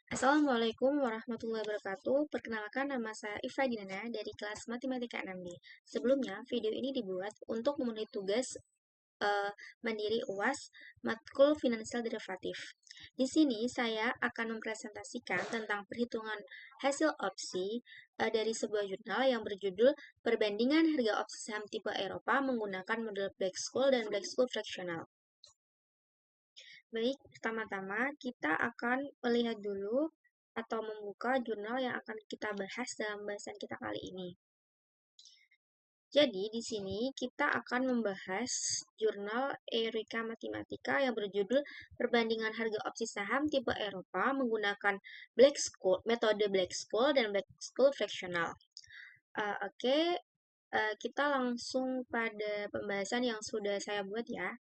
Assalamualaikum warahmatullahi wabarakatuh. Perkenalkan, nama saya Ifra Dinana dari kelas Matematika 6B. Sebelumnya, video ini dibuat untuk memenuhi tugas mandiri UAS matkul finansial derivatif. Di sini saya akan mempresentasikan tentang perhitungan hasil opsi dari sebuah jurnal yang berjudul Perbandingan Harga Opsi Saham Tipe Eropa menggunakan model Black-Scholes dan Black-Scholes Fractional. Baik, pertama-tama kita akan melihat dulu atau membuka jurnal yang akan kita bahas dalam bahasan kita kali ini. Jadi, di sini kita akan membahas jurnal Eureka Matematika yang berjudul Perbandingan Harga Opsi Saham Tipe Eropa menggunakan metode Black-Scholes dan Black-Scholes Fractional. Oke, kita langsung pada pembahasan yang sudah saya buat ya.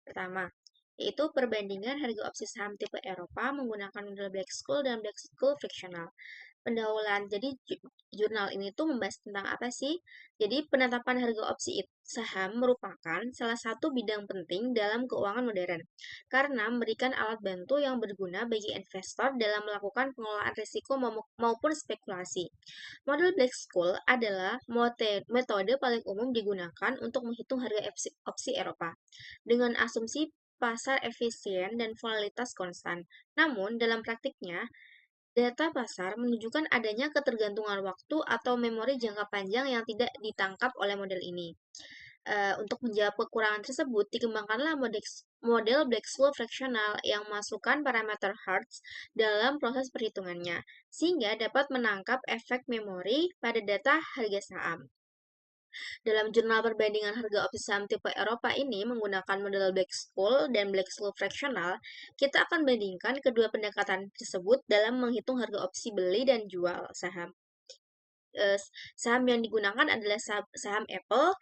Pertama, yaitu perbandingan harga opsi saham tipe Eropa menggunakan model Black-Scholes dan Black-Scholes Fractional. Pendahuluan, jadi jurnal ini tuh membahas tentang apa sih? Jadi penetapan harga opsi saham merupakan salah satu bidang penting dalam keuangan modern, karena memberikan alat bantu yang berguna bagi investor dalam melakukan pengelolaan risiko maupun spekulasi. Model Black-Scholes adalah metode paling umum digunakan untuk menghitung harga opsi Eropa, dengan asumsi pasar efisien dan volatilitas konstan. Namun, dalam praktiknya, data pasar menunjukkan adanya ketergantungan waktu atau memori jangka panjang yang tidak ditangkap oleh model ini. Untuk menjawab kekurangan tersebut, dikembangkanlah model Black-Scholes fractional yang memasukkan parameter Hertz dalam proses perhitungannya, sehingga dapat menangkap efek memori pada data harga saham. Dalam jurnal perbandingan harga opsi saham tipe Eropa ini menggunakan model Black-Scholes dan Black-Scholes fractional, kita akan bandingkan kedua pendekatan tersebut dalam menghitung harga opsi beli dan jual saham. Saham yang digunakan adalah saham Apple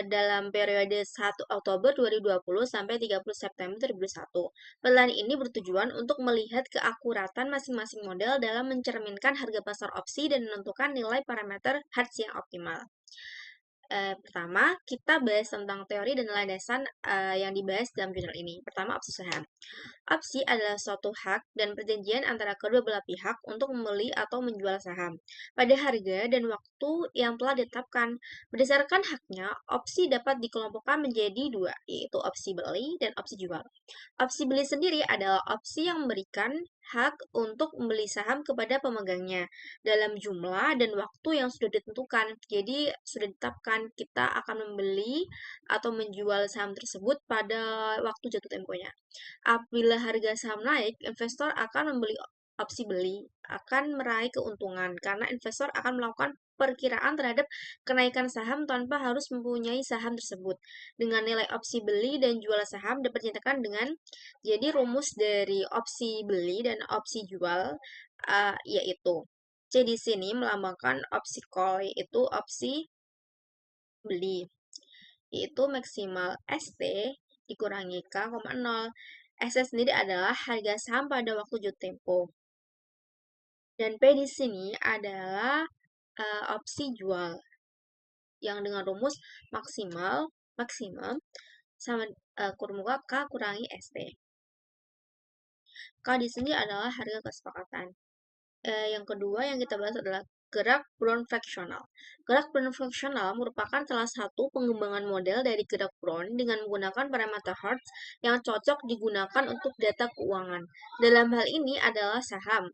dalam periode 1 Oktober 2020 sampai 30 September 2021. Penelitian ini bertujuan untuk melihat keakuratan masing-masing model dalam mencerminkan harga pasar opsi dan menentukan nilai parameter Hertz yang optimal. Pertama, kita bahas tentang teori dan landasan yang dibahas dalam jurnal ini. Pertama, opsi saham. Opsi adalah suatu hak dan perjanjian antara kedua belah pihak untuk membeli atau menjual saham pada harga dan waktu yang telah ditetapkan. Berdasarkan haknya, opsi dapat dikelompokkan menjadi dua, yaitu opsi beli dan opsi jual. Opsi beli sendiri adalah opsi yang memberikan hak untuk membeli saham kepada pemegangnya dalam jumlah dan waktu yang sudah ditentukan. Jadi sudah ditetapkan kita akan membeli atau menjual saham tersebut pada waktu jatuh temponya. Apabila harga saham naik, investor akan membeli opsi beli, akan meraih keuntungan karena investor akan melakukan perkiraan terhadap kenaikan saham tanpa harus mempunyai saham tersebut. Dengan nilai opsi beli dan jual saham dapat dinyatakan dengan jadi rumus dari opsi beli dan opsi jual yaitu C di sini melambangkan opsi call yaitu opsi beli yaitu maksimal ST dikurangi K,0. ST sendiri adalah harga saham pada waktu jatuh tempo. Dan P di sini adalah opsi jual yang dengan rumus maksimum sama muka K kurangi ST. K di sini adalah harga kesepakatan. Yang kedua yang kita bahas adalah gerak Brown fractional. Gerak Brown fractional merupakan salah satu pengembangan model dari gerak Brown dengan menggunakan parameter Hertz yang cocok digunakan untuk data keuangan. Dalam hal ini adalah saham,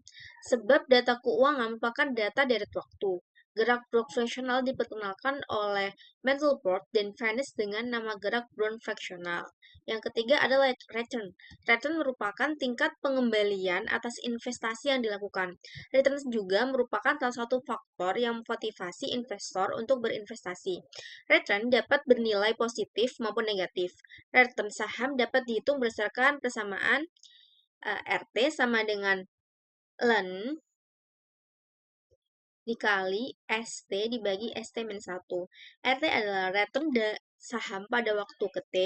sebab data keuangan merupakan data dari waktu. Gerak Brown fractional diperkenalkan oleh Mandelbrot dan Venice dengan nama gerak Brown fractional. Yang ketiga adalah return. Return merupakan tingkat pengembalian atas investasi yang dilakukan. Return juga merupakan salah satu faktor yang memotivasi investor untuk berinvestasi. Return dapat bernilai positif maupun negatif. Return saham dapat dihitung berdasarkan persamaan RT sama dengan LEN dikali ST dibagi ST-1. RT adalah return saham pada waktu ke T.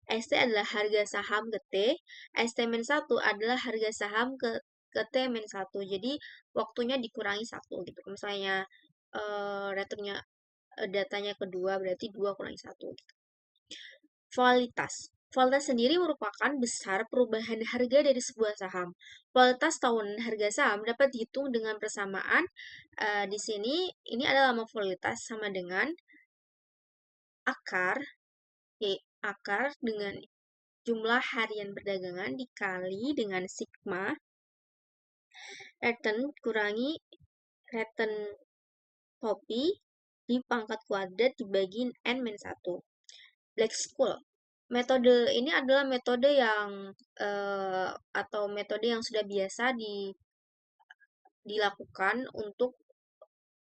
ST adalah harga saham ke T. ST-1 adalah harga saham ke T-1. Jadi waktunya dikurangi 1 gitu. Misalnya returnnya datanya kedua berarti 2 kurangi 1 gitu. Volatilitas. Volatile sendiri merupakan besar perubahan harga dari sebuah saham. Volatile tahunan harga saham dapat dihitung dengan persamaan. Di sini ini adalah lama volatile sama dengan akar, akar dengan jumlah harian perdagangan dikali dengan sigma return kurangi return topi di pangkat kuadrat dibagi n-1. Black School. Metode ini adalah metode yang atau metode yang sudah biasa dilakukan untuk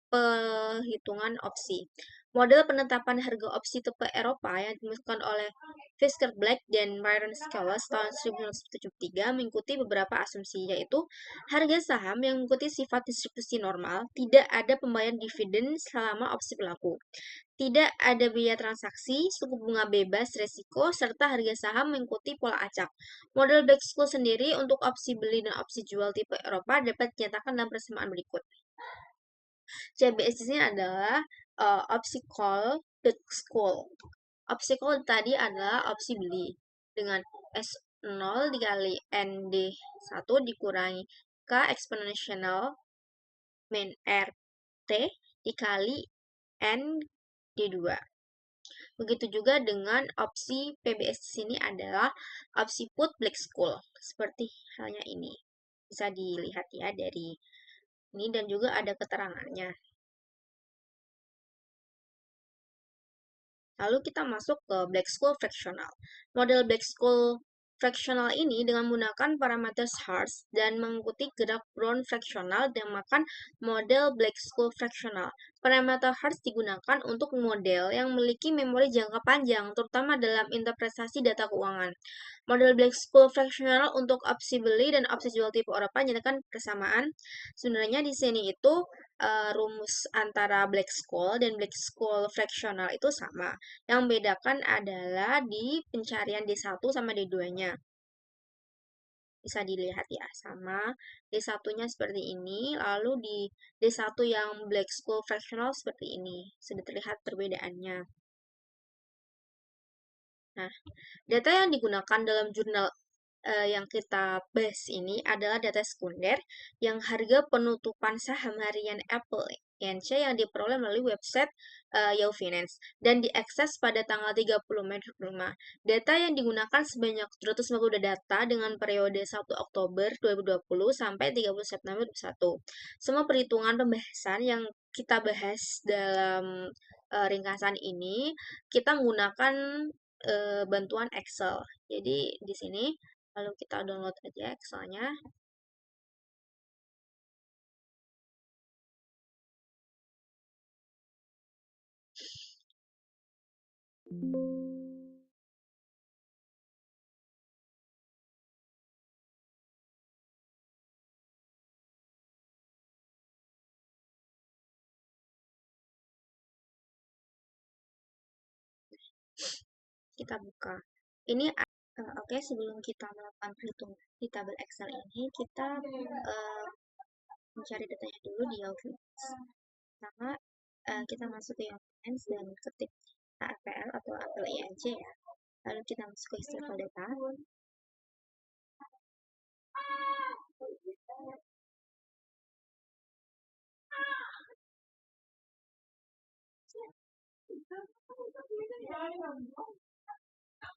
perhitungan opsi. Model penetapan harga opsi tipe Eropa yang dimasukkan oleh Fisker Black dan Myron Scales tahun 1973 mengikuti beberapa asumsi, yaitu harga saham yang mengikuti sifat distribusi normal, tidak ada pembayaran dividen selama opsi berlaku, tidak ada biaya transaksi, suku bunga bebas resiko, serta harga saham mengikuti pola acak. Model Black School sendiri untuk opsi beli dan opsi jual tipe Eropa dapat dinyatakan dalam persamaan berikut. CBS di sini adalah opsi call put call. Opsi call tadi adalah opsi beli dengan S0 dikali ND1 dikurangi K eksponensial min RT dikali ND2. Begitu juga dengan opsi PBS di sini adalah opsi put black school. Seperti halnya ini. Bisa dilihat ya dari ini dan juga ada keterangannya. Lalu kita masuk ke Black School Fractional. Model Black School Fractional ini dengan menggunakan parameter Hartz dan mengikuti gerak Brown Fractional dan makan model Black School Fractional. Parameter Hartz digunakan untuk model yang memiliki memori jangka panjang, terutama dalam interpretasi data keuangan. Model Black School Fractional untuk opsi beli dan opsi jual tipe Eropa menyatakan persamaan. Sebenarnya di sini itu rumus antara Black School dan Black School Fractional itu sama. Yang membedakan adalah di pencarian D1 sama D2-nya. Bisa dilihat ya, sama D1-nya seperti ini, lalu di D1 yang Black School Fractional seperti ini. Sudah terlihat perbedaannya. Nah, data yang digunakan dalam jurnal yang kita bahas ini adalah data sekunder yang harga penutupan saham harian Apple Inc. yang diperoleh melalui website Yahoo Finance dan diakses pada tanggal 30 Mei 2025. Data yang digunakan sebanyak 750 data dengan periode 1 Oktober 2020 sampai 30 September 2021. Semua perhitungan pembahasan yang kita bahas dalam ringkasan ini kita menggunakan bantuan Excel. Jadi di sini lalu kita download aja Excelnya. Kita buka. Ini oke, sebelum kita melakukan perhitungan di tabel Excel ini, kita mencari datanya dulu di Yahoo Finance. Pertama, kita masuk ke Yahoo Finance dan ketik APL atau Apple INC ya. Lalu kita masuk ke historical data.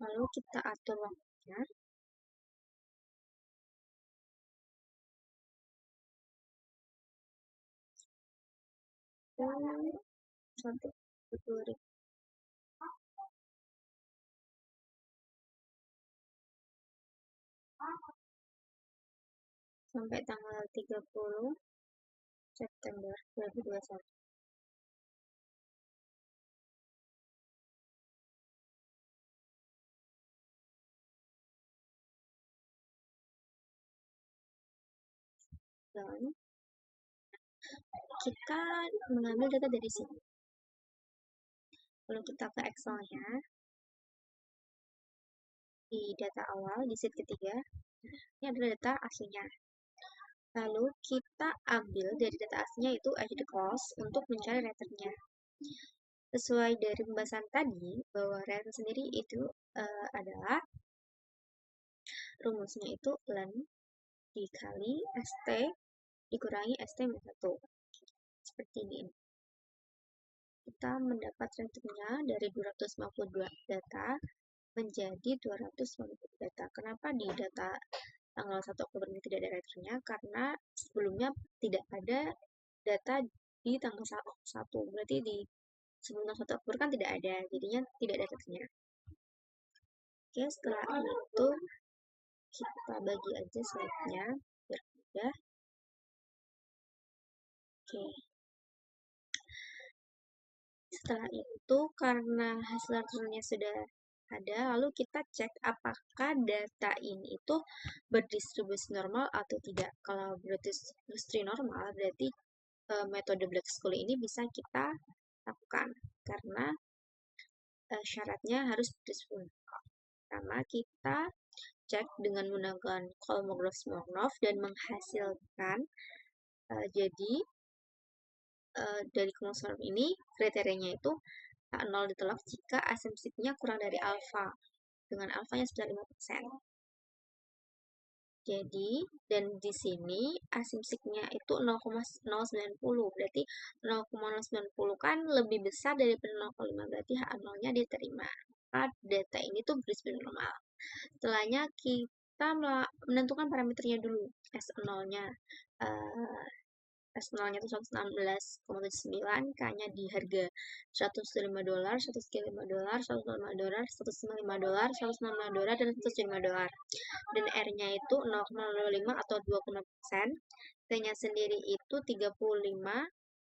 Lalu kita atur waktunya. Dan 1 Februari sampai tanggal 30 September 2021. Dan kita mengambil data dari sini. Lalu kita ke Excel-nya. Di data awal, di sheet ketiga, ini adalah data aslinya. Lalu kita ambil dari data aslinya itu add the cost untuk mencari returnnya. Sesuai dari pembahasan tadi, bahwa return sendiri itu adalah rumusnya itu ln dikali ST dikurangi ST min 1. Seperti ini. Kita mendapat ratingnya dari 252 data menjadi 250 data. Kenapa di data tanggal 1 Oktober ini tidak ada ratingnya? Karena sebelumnya tidak ada data di tanggal 1. Berarti di sebelum tanggal 1 Oktober kan tidak ada, jadinya tidak ada ratingnya. Oke, setelah itu kita bagi aja slide-nya biar mudah. Oke. Setelah itu, karena hasil ratingnya sudah ada, lalu kita cek apakah data ini itu berdistribusi normal atau tidak. Kalau berdistribusi normal, berarti metode Black School ini bisa kita lakukan karena syaratnya harus berdistribusi normal. Pertama, kita cek dengan menggunakan Kolmogorov-Smirnov dan menghasilkan jadi dari Kolmogorov ini kriterianya itu A0 ditolak jika asumsinya kurang dari alfa dengan alfanya sudah 5%. Jadi, dan di sini asumsinya itu 0,090, berarti 0,090 kan lebih besar daripada 0,5, berarti H0-nya diterima. Maka data ini tuh berisbin normal. Setelahnya kita menentukan parameternya dulu, S0-nya. S0-nya itu 116,79, K-nya di harga $105, $105, $105, $105, $105, dan $105. Dan R-nya itu 0,05 atau 20%. T-nya sendiri itu 35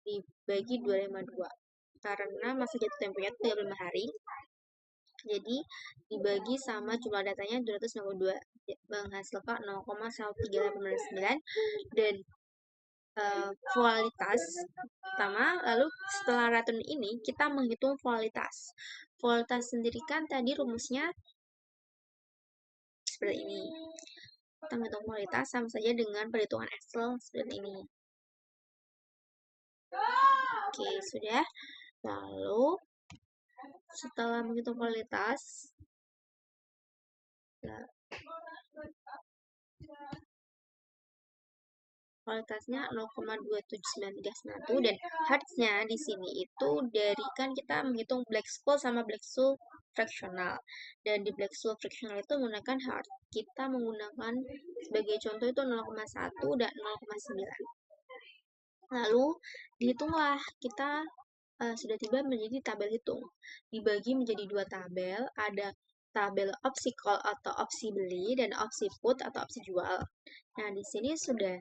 dibagi 252. Karena masa jatuh temponya 35 hari. Jadi dibagi sama jumlah datanya 252 menghasilkan 0,1389 dan kualitas pertama. Lalu setelah racun ini kita menghitung kualitas. Kualitas sendiri kan tadi rumusnya seperti ini. Kita menghitung kualitas sama saja dengan perhitungan Excel seperti ini. Oke, sudah. Lalu setelah menghitung kualitas, kualitasnya 0,27931 dan hertznya di sini itu dari kan kita menghitung Black School sama Black School fractional, dan di Black School fractional itu menggunakan hertz. Kita menggunakan sebagai contoh itu 0,1 dan 0,9. Lalu dihitunglah, kita sudah tiba menjadi tabel hitung. Dibagi menjadi dua tabel, ada tabel opsi call atau opsi beli dan opsi put atau opsi jual. Nah, di sini sudah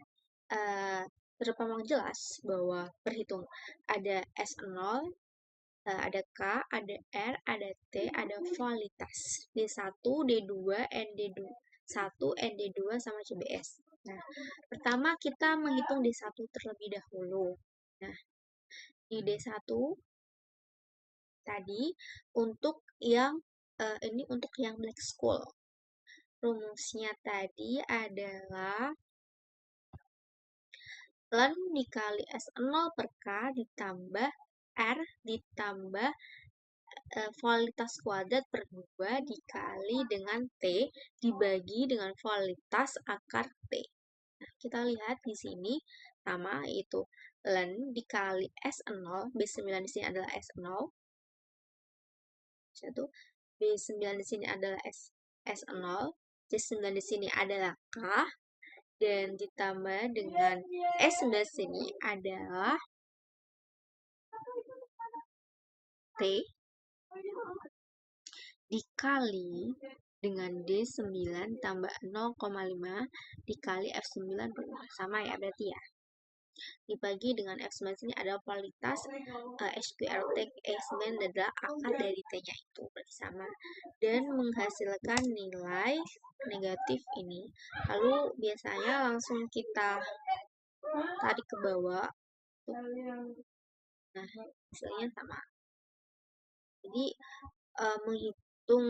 terpampang jelas bahwa perhitung ada S0, ada K, ada R, ada T, ada kualitas D1, D2, ND1, ND2 sama CBS. Nah, pertama kita menghitung D1 terlebih dahulu. Nah, di D1 tadi untuk yang ini untuk yang Black School. Rumusnya tadi adalah ln dikali S0 per K ditambah R ditambah kualitas kuadrat per 2 dikali dengan T dibagi dengan kualitas akar T. Nah, kita lihat di sini sama yaitu ln dikali S0, B9 di sini adalah S0. Satu, B9 di sini adalah S0, C9 di sini adalah K, dan ditambah dengan S9 di sini adalah T dikali dengan D9 tambah 0,5 dikali F9 per 2. Sama ya berarti ya. Dibagi dengan F9 ini adalah kualitas HQRT S9 adalah akar dari T-nya itu berarti sama. Dan menghasilkan nilai negatif ini. Lalu biasanya langsung kita tarik ke bawah. Nah, hasilnya sama. Jadi menghitung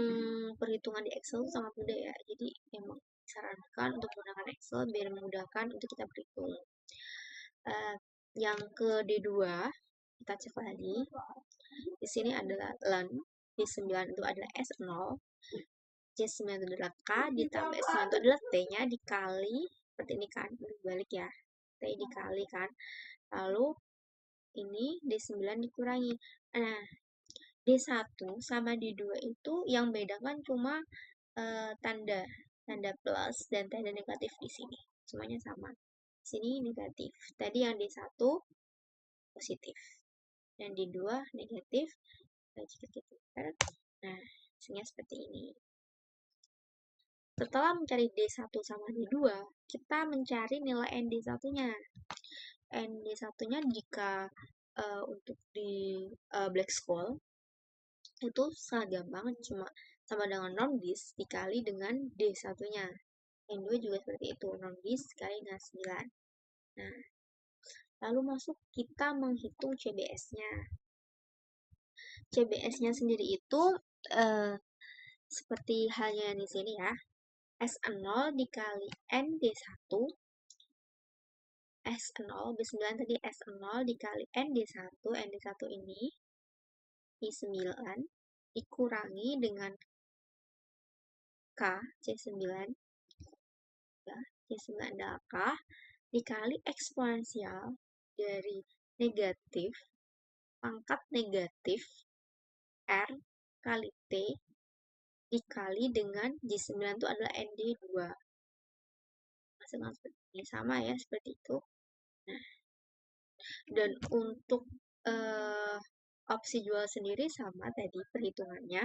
perhitungan di Excel sangat mudah ya. Jadi emang disarankan untuk menggunakan Excel biar memudahkan untuk kita berhitung. Yang ke D2 kita cek lagi. Di sini adalah ln, D9 itu adalah S0. C9 itu adalah K, ditambah S9 itu adalah T-nya dikali, seperti ini kan, balik ya, T dikali kan, lalu ini D9 dikurangi. Nah, D1 sama D2 itu yang beda kan cuma tanda plus dan tanda negatif di sini. Semuanya sama. Sini negatif. Tadi yang D1 positif. Dan D2 negatif. Jika kita lihat, nah, hasilnya seperti ini. Setelah mencari D1 sama D2, kita mencari nilai ND1-nya. ND1-nya jika untuk di black school itu sangat gampang, cuma sama dengan norm disk dikali dengan D1-nya. Yang dua juga seperti itu, norm disk dikali dengan 9. Nah, lalu masuk kita menghitung CBS-nya. CBS-nya sendiri itu seperti halnya di sini ya. S0 dikali ND1, S0, B9 tadi S0 dikali ND1, ND1 ini I9 dikurangi dengan K, C9, ya, C9 adalah K, dikali eksponensial dari negatif, pangkat negatif, R kali T, dikali dengan J9 itu adalah ND2. Masukkan seperti ini, sama ya, seperti itu. Nah, dan untuk opsi jual sendiri sama tadi perhitungannya.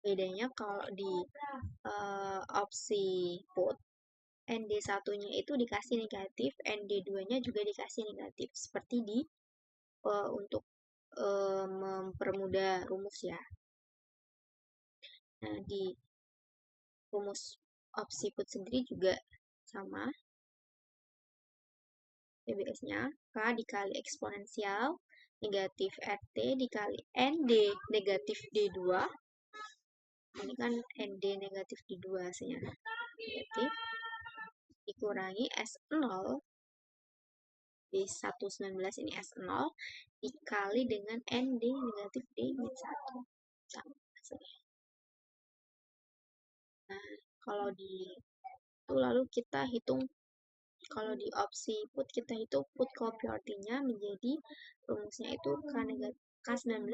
Bedanya kalau di opsi put, ND1-nya itu dikasih negatif, ND2-nya juga dikasih negatif. Seperti di untuk mempermudah rumus ya. Nah, di rumus opsi put sendiri juga sama. CBS-nya K dikali eksponensial negatif RT dikali ND negatif D2. Ini kan ND negatif D2 hasilnya. Negatif dikurangi S0 D119 ini S0 dikali dengan ND negatif D1. Sama hasilnya. Nah, kalau di itu lalu kita hitung, kalau di opsi put kita hitung put copy-nya menjadi rumusnya itu K19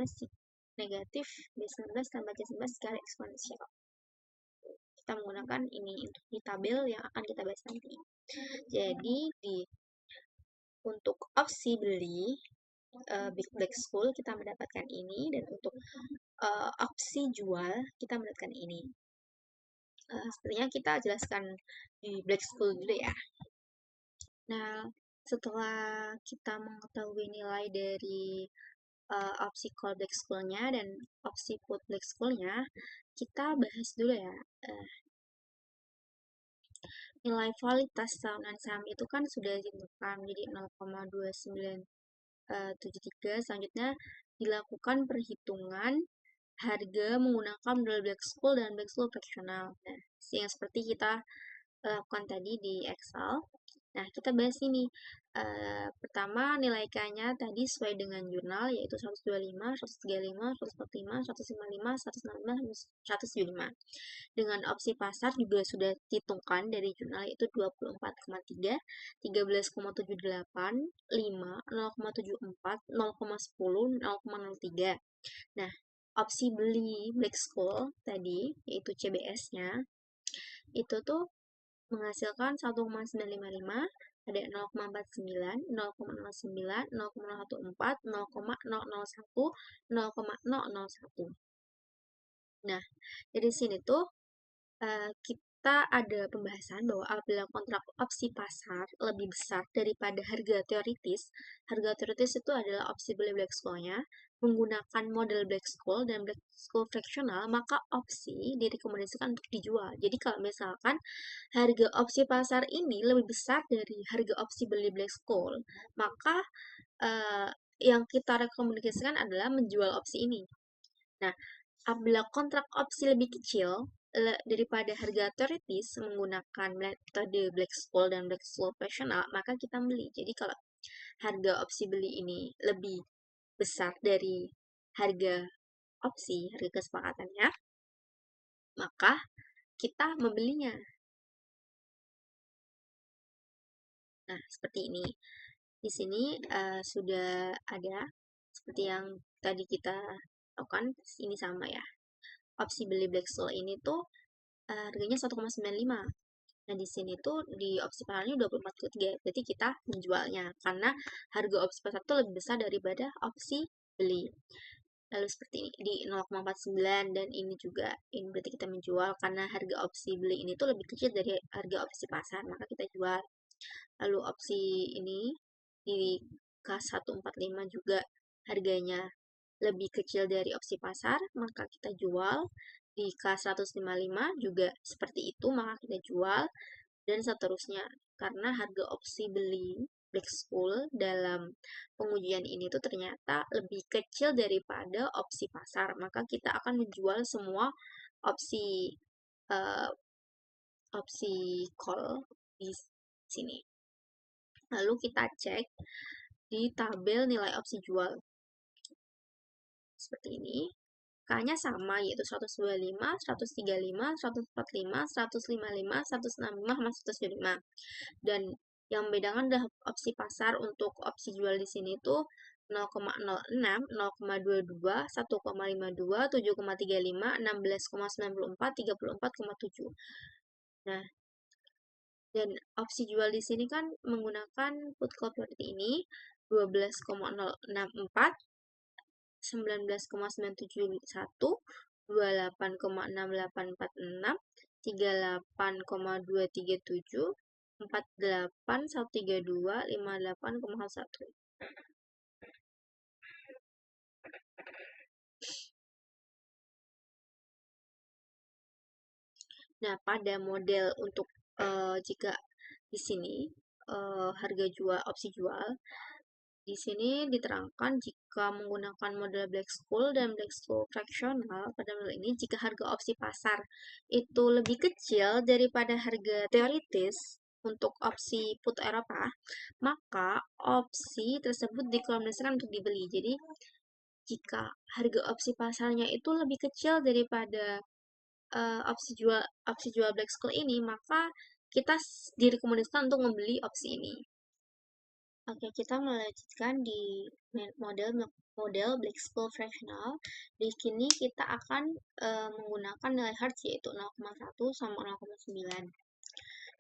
negatif B19 tambah C19 dikali eksponensial. Kita menggunakan ini untuk di tabel yang akan kita bahas nanti. Jadi untuk opsi beli Big Black School kita mendapatkan ini, dan untuk opsi jual kita mendapatkan ini. Sepertinya kita jelaskan di Black School dulu ya. Nah, setelah kita mengetahui nilai dari opsi call Black School-nya dan opsi put Black School-nya, kita bahas dulu ya. Nilai validitas tahunan saham itu kan sudah ditentukan menjadi 0,2973. Selanjutnya dilakukan perhitungan harga menggunakan model Black School dan Black School fractional. Nah, yang seperti kita lakukan tadi di Excel. Nah, kita bahas ini. Pertama, nilai K-nya tadi sesuai dengan jurnal, yaitu 125, 135, 145, 155, 165, 175. Dengan opsi pasar juga sudah dihitungkan dari jurnal, yaitu 24,3, 13,78, 5, 0,74, 0,10, 0,03. Nah, opsi beli Black School tadi, yaitu CBS-nya, itu tuh menghasilkan 1,955, ada 0,49, 0,09, 0,14, 0,001, 0,001. Nah, dari sini tuh kita ada pembahasan bahwa apabila kontrak opsi pasar lebih besar daripada harga teoritis itu adalah opsi beli Black School-nya, menggunakan model Black School dan Black School fractional, maka opsi direkomendasikan untuk dijual. Jadi kalau misalkan harga opsi pasar ini lebih besar dari harga opsi beli Black School, maka yang kita rekomendasikan adalah menjual opsi ini. Nah, apabila kontrak opsi lebih kecil daripada harga teoritis menggunakan metode Black School dan Black School fractional, maka kita beli. Jadi kalau harga opsi beli ini lebih besar dari harga opsi harga kesepakatannya, maka kita membelinya. Nah, seperti ini. Di sini sudah ada seperti yang tadi kita lakukan, ini sama ya. Opsi beli Black School ini tuh harganya 1,95. Nah, di sini tuh di opsi pasarnya 24,3. Berarti kita menjualnya karena harga opsi pasar itu lebih besar daripada opsi beli. Lalu seperti ini di 0,49 dan ini juga ini berarti kita menjual karena harga opsi beli ini tuh lebih kecil dari harga opsi pasar, maka kita jual. Lalu opsi ini di K145 juga harganya lebih kecil dari opsi pasar, maka kita jual. Di K155 juga seperti itu, maka kita jual. Dan seterusnya. Karena harga opsi beli Black School dalam pengujian ini tuh ternyata lebih kecil daripada opsi pasar, maka kita akan menjual semua opsi uh, opsi call di sini. Lalu kita cek di tabel nilai opsi jual. Seperti ini. K-nya sama, yaitu 125, 135, 145, 155, 165, sama 175. Dan yang membedakan adalah opsi pasar untuk opsi jual di sini tuh 0,06, 0,22, 1,52, 7,35, 16,94, 34,7. Nah, dan opsi jual di sini kan menggunakan put call seperti ini 12,064, 19,971, 28,6846, 38,237, 48,132, 58,1. Nah, pada model untuk jika di sini harga jual opsi jual di sini diterangkan jika menggunakan model Black School dan Black School fractional pada model ini, jika harga opsi pasar itu lebih kecil daripada harga teoritis untuk opsi put Eropa, maka opsi tersebut dikombinasikan untuk dibeli. Jadi, jika harga opsi pasarnya itu lebih kecil daripada opsi jual Black School ini, maka kita direkomendasikan untuk membeli opsi ini. Oke, kita melanjutkan di model Black School fractional. Di sini kita akan menggunakan nilai Hertz yaitu 0,1 sama 0,9.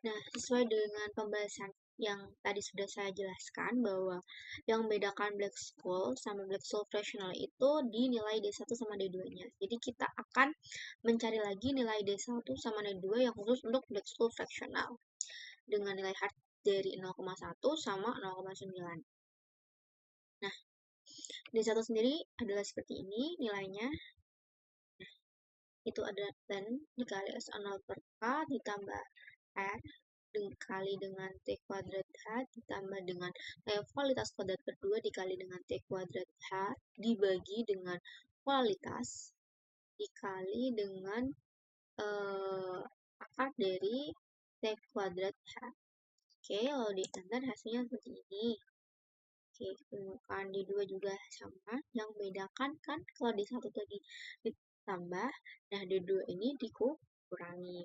Nah, sesuai dengan pembahasan yang tadi sudah saya jelaskan bahwa yang membedakan Black School sama Black School fractional itu di nilai D1 sama D2-nya. Jadi kita akan mencari lagi nilai D1 sama D2 yang khusus untuk Black School fractional dengan nilai Hertz dari 0,1 sama 0,9. Nah, D1 sendiri adalah seperti ini nilainya. Nah, itu ada dan dikali S0 per K ditambah R dikali dengan T kuadrat H ditambah dengan kualitas kuadrat per 2 dikali dengan T kuadrat H dibagi dengan kualitas dikali dengan akar dari T kuadrat H. Oke, lalu ditambah hasilnya seperti ini. Oke, kemudian di 2 juga sama. Yang membedakan kan kalau di 1 tadi ditambah, nah di 2 ini dikurangi.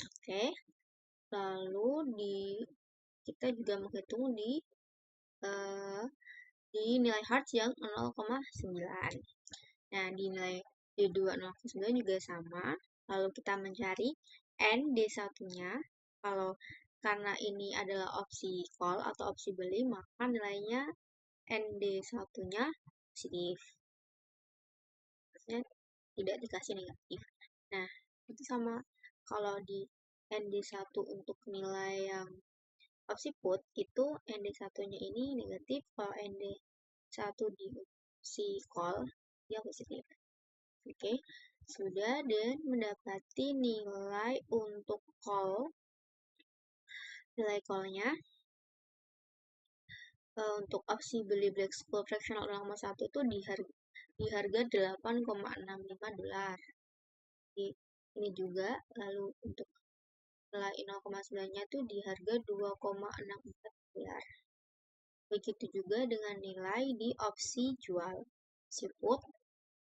Oke, lalu kita juga menghitung di nilai Hertz yang 0,9. Nah, di nilai D2 0,9 juga sama. Lalu kita mencari N D1-nya. Kalau karena ini adalah opsi call atau opsi beli, maka nilainya ND1-nya positif. Maksudnya tidak dikasih negatif. Nah, itu sama kalau di ND1 untuk nilai yang opsi put, itu ND1-nya ini negatif, kalau ND1 di opsi call, dia positif. Oke, sudah dan mendapati nilai untuk call. Nilai call-nya untuk opsi beli Black School fractional 0,1 itu di harga 8,65 dolar. Ini juga, lalu untuk nilai 0,9-nya itu di harga 2,64 dolar. Begitu juga dengan nilai di opsi jual. Opsi put,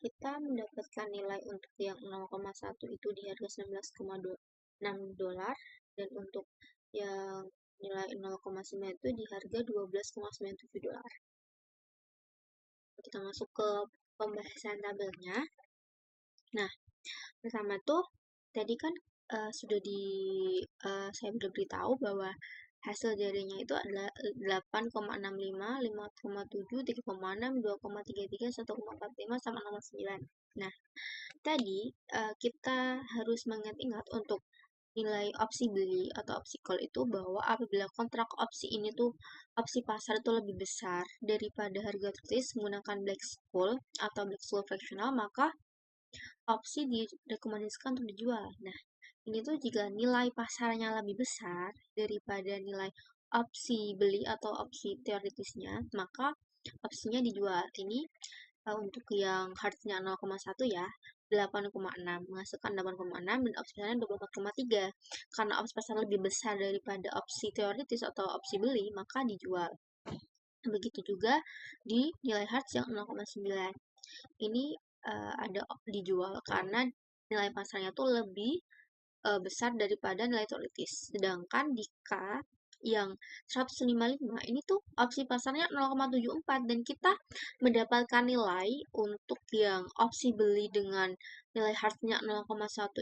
kita mendapatkan nilai untuk yang 0,1 itu di harga 19,6 dolar dan untuk yang nilai 0,9 itu di harga 12,97 dolar. Kita masuk ke pembahasan tabelnya. Nah, pertama tuh tadi kan saya sudah beritahu bahwa hasil jarinya itu adalah 8,65, 5,7, 3,6, 2,33, 1,45 sama 0,9. Nah, tadi kita harus mengingat-ingat untuk nilai opsi beli atau opsi call itu bahwa apabila kontrak opsi ini tuh opsi pasar itu lebih besar daripada harga tertulis menggunakan black school atau black school fractional, maka opsi direkomendasikan untuk dijual. Nah, ini tuh jika nilai pasarnya lebih besar daripada nilai opsi beli atau opsi teoritisnya, maka opsinya dijual. Ini untuk yang harusnya 0,1 ya, 8,6, menghasilkan 8,6 dan opsi pasarnya 24,3. Karena opsi pasar lebih besar daripada opsi teoritis atau opsi beli, maka dijual. Begitu juga di nilai harga yang 0,9. Ini ada dijual karena nilai pasarnya tuh lebih besar daripada nilai teoritis. Sedangkan di K yang 155 ini tuh opsi pasarnya 0,74 dan kita mendapatkan nilai untuk yang opsi beli dengan nilai hardnya 0,1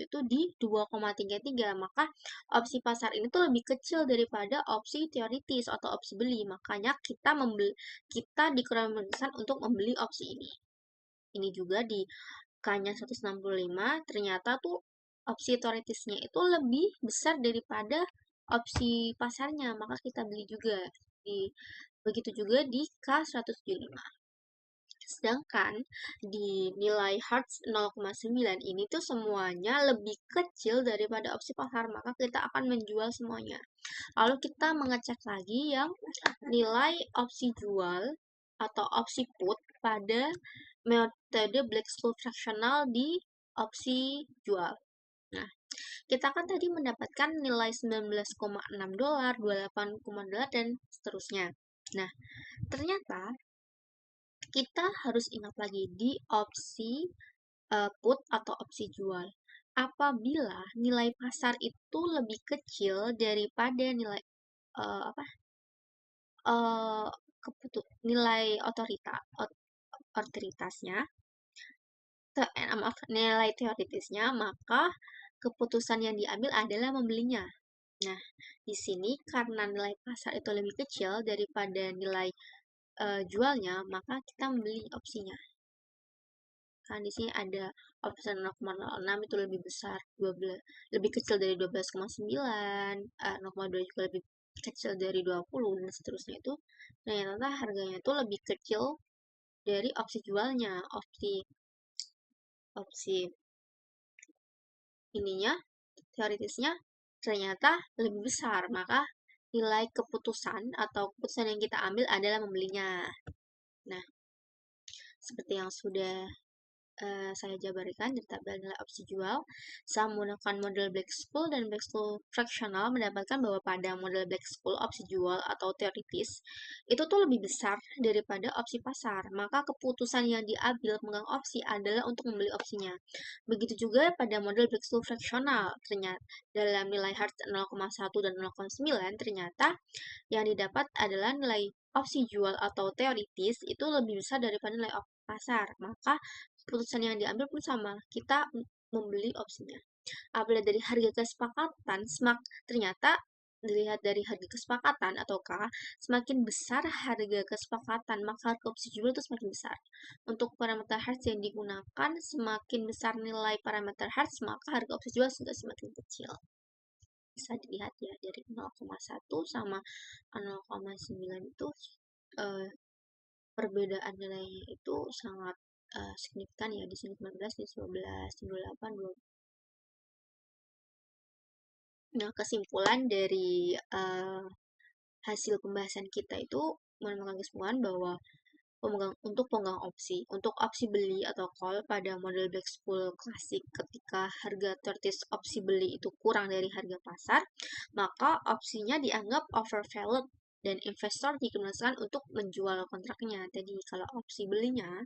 itu di 2,33. Maka opsi pasar ini tuh lebih kecil daripada opsi teoritis atau opsi beli. Makanya kita direkomendasikan untuk membeli opsi ini. Ini juga di K-nya 165 ternyata tuh opsi teoritisnya itu lebih besar daripada opsi pasarnya, maka kita beli juga. Begitu juga di K175. Sedangkan di nilai Hartz 0,9 ini tuh semuanya lebih kecil daripada opsi pasar, maka kita akan menjual semuanya. Lalu kita mengecek lagi yang nilai opsi jual atau opsi put pada metode black school fractional di opsi jual. Nah, kita kan tadi mendapatkan nilai 19,6 dolar, 28, dolar, dan seterusnya. Nah, ternyata kita harus ingat lagi di opsi put atau opsi jual. Apabila nilai pasar itu lebih kecil daripada nilai apa nilai otoritasnya, maaf, nilai teoritisnya, maka keputusan yang diambil adalah membelinya. Nah, di sini karena nilai pasar itu lebih kecil daripada nilai jualnya, maka kita membeli opsinya. Kan di sini ada opsi 0,06 itu lebih besar, lebih kecil dari 12,9, 0,2 juga lebih kecil dari 20 dan seterusnya itu. Ternyata harganya itu lebih kecil dari opsi jualnya, opsi ininya teoritisnya ternyata lebih besar, maka nilai keputusan atau keputusan yang kita ambil adalah membelinya. Nah, seperti yang sudah saya jabarkan di tabel nilai opsi jual, saya menggunakan model Black School dan Black School fractional mendapatkan bahwa pada model Black School opsi jual atau teoritis itu tuh lebih besar daripada opsi pasar. Maka keputusan yang diambil pemegang opsi adalah untuk membeli opsinya. Begitu juga pada model Black School fractional, ternyata dalam nilai hard 0,1 dan 0,9 ternyata yang didapat adalah nilai opsi jual atau teoritis itu lebih besar daripada nilai pasar. Maka keputusan yang diambil pun sama, kita membeli opsinya. Apabila dari harga kesepakatan, ternyata dilihat dari harga kesepakatan atau K, semakin besar harga kesepakatan, maka harga opsi jual itu semakin besar. Untuk parameter Hartz yang digunakan, semakin besar nilai parameter Hartz, maka harga opsi jual juga semakin kecil. Bisa dilihat ya, dari 0,1 sama 0,9 itu perbedaan nilainya itu sangat signifikan ya, di sini 19, di 12, di 28, 20. Nah, kesimpulan dari hasil pembahasan kita itu menemukan kesimpulan bahwa untuk pemegang opsi, untuk opsi beli atau call pada model Black School klasik ketika harga tertis opsi beli itu kurang dari harga pasar, maka opsinya dianggap overvalued dan investor digunakan untuk menjual kontraknya. Jadi kalau opsi belinya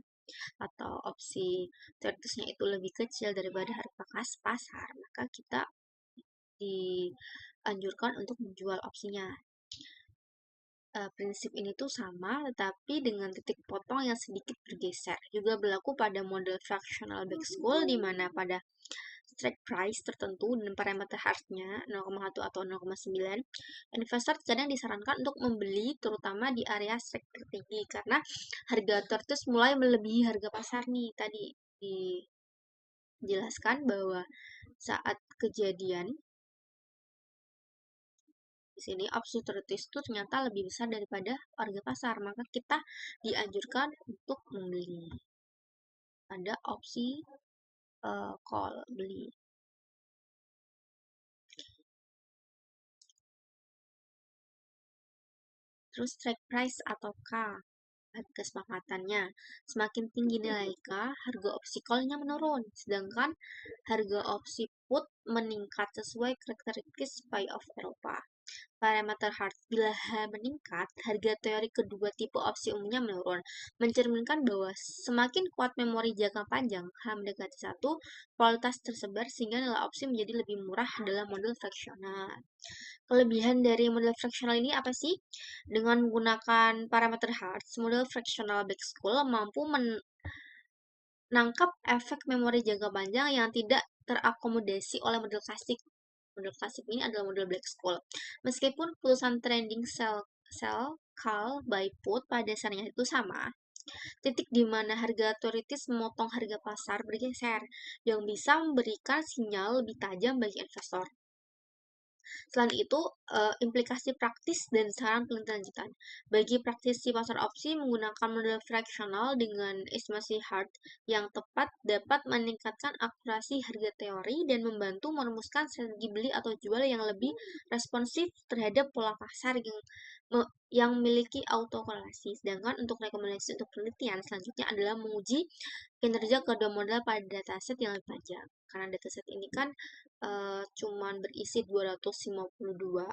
atau opsi teoritisnya itu lebih kecil daripada harga pasar, maka kita dianjurkan untuk menjual opsinya. Prinsip ini tuh sama, tetapi dengan titik potong yang sedikit bergeser. Juga berlaku pada model fractional back school, di mana pada strike price tertentu dan parameter harga 0,1 atau 0,9, investor kadang disarankan untuk membeli terutama di area strike tertinggi karena harga tertentu mulai melebihi harga pasar nih. Tadi dijelaskan bahwa saat kejadian di sini absolute itu ternyata lebih besar daripada harga pasar, maka kita dianjurkan untuk membeli. Ada opsi call beli. Terus strike price atau K, kesepakatannya. Semakin tinggi nilai K, harga opsi call-nya menurun, sedangkan harga opsi put meningkat sesuai karakteristik SPY of Eropa. Parameter hard. Bila H meningkat, harga teori kedua tipe opsi umumnya menurun, mencerminkan bahwa semakin kuat memori jangka panjang H mendekati 1, kualitas tersebar sehingga nilai opsi menjadi lebih murah dalam model fractional. Kelebihan dari model fractional ini apa sih? Dengan menggunakan parameter hard, model fractional back school mampu menangkap efek memori jangka panjang yang tidak terakomodasi oleh model klasik. Model klasik ini adalah model black school. Meskipun keputusan trending sell call by put pada dasarnya itu sama, titik di mana harga teoritis memotong harga pasar bergeser, yang bisa memberikan sinyal lebih tajam bagi investor. Selain itu, implikasi praktis dan saran penelitian lanjutan. Bagi praktisi pasar opsi, menggunakan model fractional dengan estimasi hard yang tepat dapat meningkatkan akurasi harga teori dan membantu merumuskan strategi beli atau jual yang lebih responsif terhadap pola pasar yang memiliki autokorelasi. Sedangkan untuk rekomendasi untuk penelitian selanjutnya adalah menguji kinerja kedua model pada dataset yang lebih panjang. Karena dataset ini kan cuman berisi 252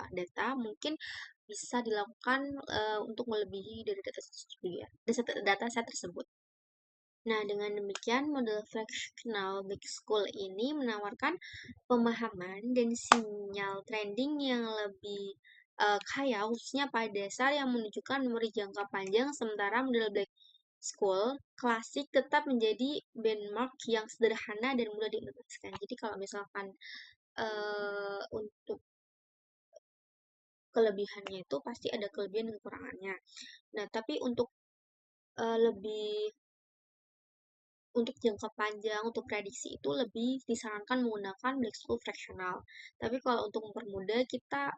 data, mungkin bisa dilakukan untuk melebihi dari data set tersebut. Nah, dengan demikian model fractional back school ini menawarkan pemahaman dan sinyal trending yang lebih kaya, khususnya pada dasar yang menunjukkan memori jangka panjang, sementara model black school klasik tetap menjadi benchmark yang sederhana dan mudah diimplementasikan. Jadi kalau misalkan untuk kelebihannya itu pasti ada kelebihan dan kekurangannya. Nah, tapi lebih untuk jangka panjang, untuk prediksi itu lebih disarankan menggunakan black school fractional. Tapi kalau untuk mempermudah, kita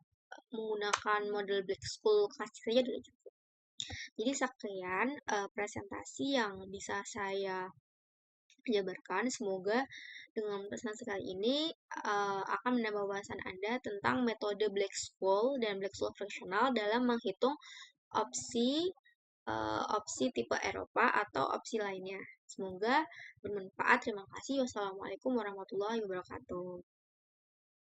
menggunakan model black school klasik saja dulu cukup. Jadi sekian presentasi yang bisa saya jabarkan. Semoga dengan presentasi kali ini akan menambah wawasan Anda tentang metode black school dan black school fractional dalam menghitung opsi opsi tipe Eropa atau opsi lainnya. Semoga bermanfaat. Terima kasih. Wassalamualaikum warahmatullahi wabarakatuh.